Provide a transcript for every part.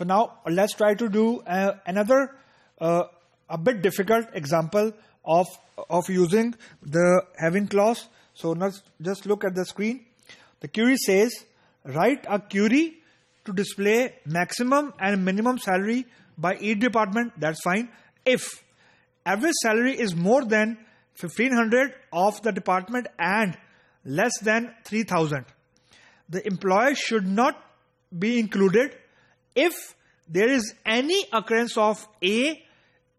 So now let's try to do another a bit difficult example of using the having clause. So now just look at the screen. The query says, write a query to display maximum and minimum salary by each department. That's fine. If average salary is more than 1500 of the department and less than 3000, the employer should not be included if there is any occurrence of A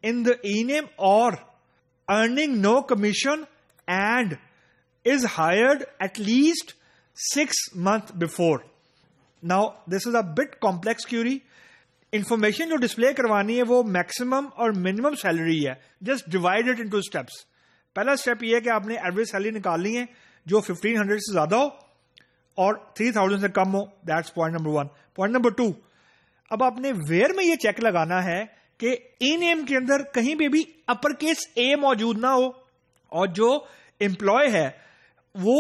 in the e-name or earning no commission and is hired at least 6 months before. Now this is a bit complex query. Information जो display करवानी है वो maximum और minimum salary है. Just divide it into steps. पहला step ये है कि आपने एवरेज सैलरी निकालनी है जो 1500 से ज्यादा हो और 3000 से कम हो. That's point number 1. Point number 2, अब आपने वेयर में ये चेक लगाना है कि ई नेम के अंदर कहीं पे भी अपर केस ए मौजूद ना हो और जो एम्प्लॉय है वो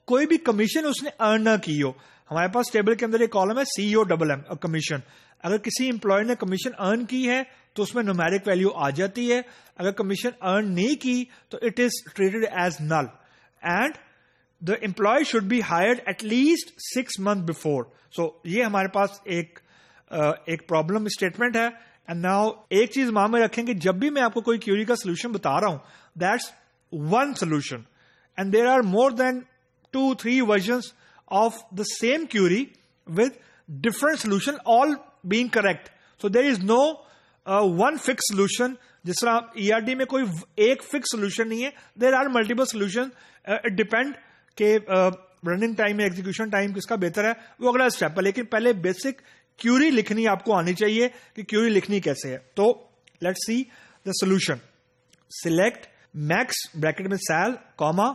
कोई भी कमीशन उसने अर्न ना की हो. हमारे पास टेबल के अंदर एक कॉलम है COMM और कमीशन. अगर किसी एम्प्लॉय ने कमीशन अर्न की है तो उसमें न्यूमेरिक वैल्यू आ जाती है. अगर कमीशन अर्न नहीं की तो it is treated as null and the employ should be hired at least 6 months before. So ये हमारे पास एक प्रॉब्लम स्टेटमेंट है. एंड नाउ एक चीज मान में रखें कि जब भी मैं आपको कोई क्यूरी का सोल्यूशन बता रहा हूं, that's one solution and there are more than 2-3 versions of the same query with different solution all being correct. So there is no one fixed solution. जिस तरह ERD में कोई एक फिक्स सोल्यूशन नहीं है. There are multiple solution. It depend के running time या execution time किसका बेहतर है, वो अगला स्टेप है. लेकिन पहले बेसिक क्यूरी लिखनी आपको आनी चाहिए कि क्यूरी लिखनी कैसे है. तो let's see the solution. Select max bracket में sal comma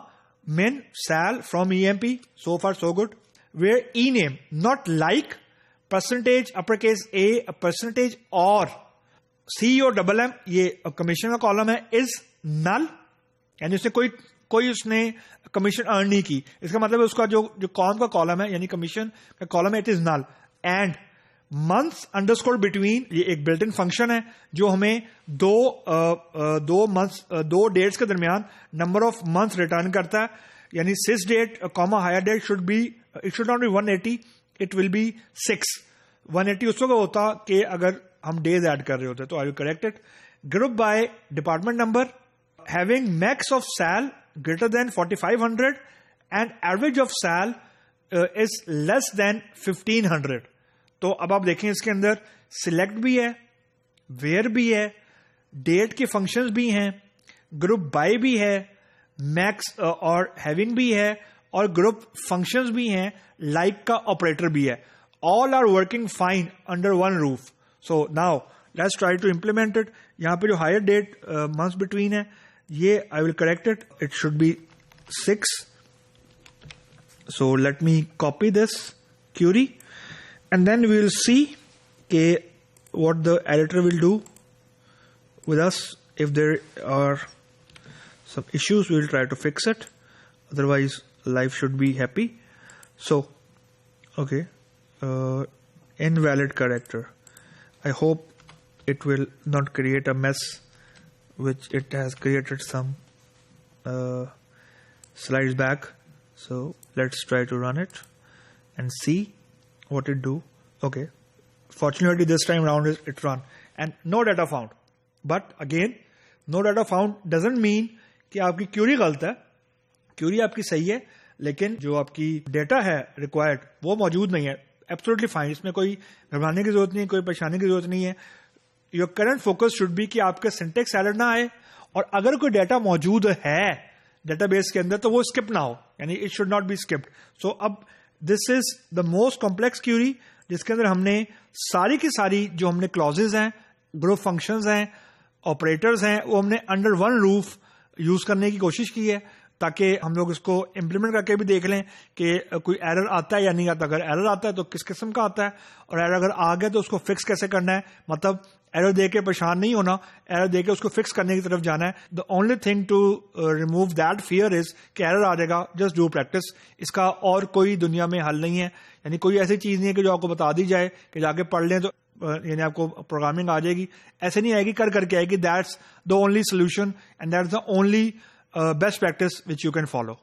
min sal from EMP. So far so good. Where e name not like percentage uppercase A percentage or COMM ये कमीशन का कॉलम है is null यानी उसने कोई उसने commission earn नहीं की. इसका मतलब है उसका जो कॉम का कॉलम है यानी कमीशन का कॉलम है it is null. And months underscore between ये एक बिल्ट इन फंक्शन है जो हमें दो डेट्स के दरमियान नंबर ऑफ मंथ्स रिटर्न करता है. यानी sysdate comma hire date should not be 180, it will be 6. 180 उस वक्त होता कि अगर हम डेज ऐड कर रहे होते. तो I will correct it. Group by department number having max of sal greater than 4500 and average of sal is less than 1500. तो अब आप देखें इसके अंदर सिलेक्ट भी है, वेयर भी है, डेट के फंक्शंस भी हैं, ग्रुप बाय भी है, मैक्स और हैविंग भी है और ग्रुप फंक्शंस भी हैं, लाइक का ऑपरेटर भी है. All are working fine under one roof. So now let's try to implement it. यहां पे जो हायर डेट मंथ्स बिटवीन है ये I will correct it. It should be 6. So let me copy this query and then we will see what the editor will do with us. If there are some issues, we will try to fix it. Otherwise life should be happy. So okay, invalid character. I hope it will not create a mess which it has created some slides back. So let's try to run it and see what it do. Okay, fortunately this time around it run and no data found. But again, no data found doesn't mean कि आपकी Curie गलत है. Curie आपकी सही है लेकिन जो आपकी डेटा है रिक्वायर्ड वो मौजूद नहीं है. Absolutely fine. इसमें कोई घबराने की जरूरत नहीं है, कोई परेशानी की जरूरत नहीं है. Your current focus should be कि आपका सिंटेक्स एरर ना आए और अगर कोई डाटा मौजूद है डेटाबेस के अंदर तो वो स्किप ना हो, यानी it should not be skipped. So अब this is the most complex query जिसके अंदर हमने सारी की सारी जो हमने क्लॉजेज हैं, ग्रुप फंक्शंस हैं, ऑपरेटर्स हैं, वो हमने अंडर वन रूफ यूज करने की कोशिश की है ताकि हम लोग इसको इंप्लीमेंट करके भी देख लें कि कोई एरर आता है या नहीं आता. अगर एरर आता है तो किस किस्म का आता है और एरर अगर आ गया तो उसको फिक्स कैसे करना है. मतलब एरर दे के परेशान नहीं होना, एरर दे के उसको फिक्स करने की तरफ जाना है. The only thing to remove that fear is कि एरर आ जाएगा, जस्ट डू प्रैक्टिस. इसका और कोई दुनिया में हल नहीं है. यानी कोई ऐसी चीज नहीं है कि जो आपको बता दी जाए कि जाके पढ़ लें तो यानी आपको प्रोग्रामिंग आ जाएगी, ऐसे नहीं आएगी, कर करके आएगी. That's the only solution and that's the only best practice which you can follow.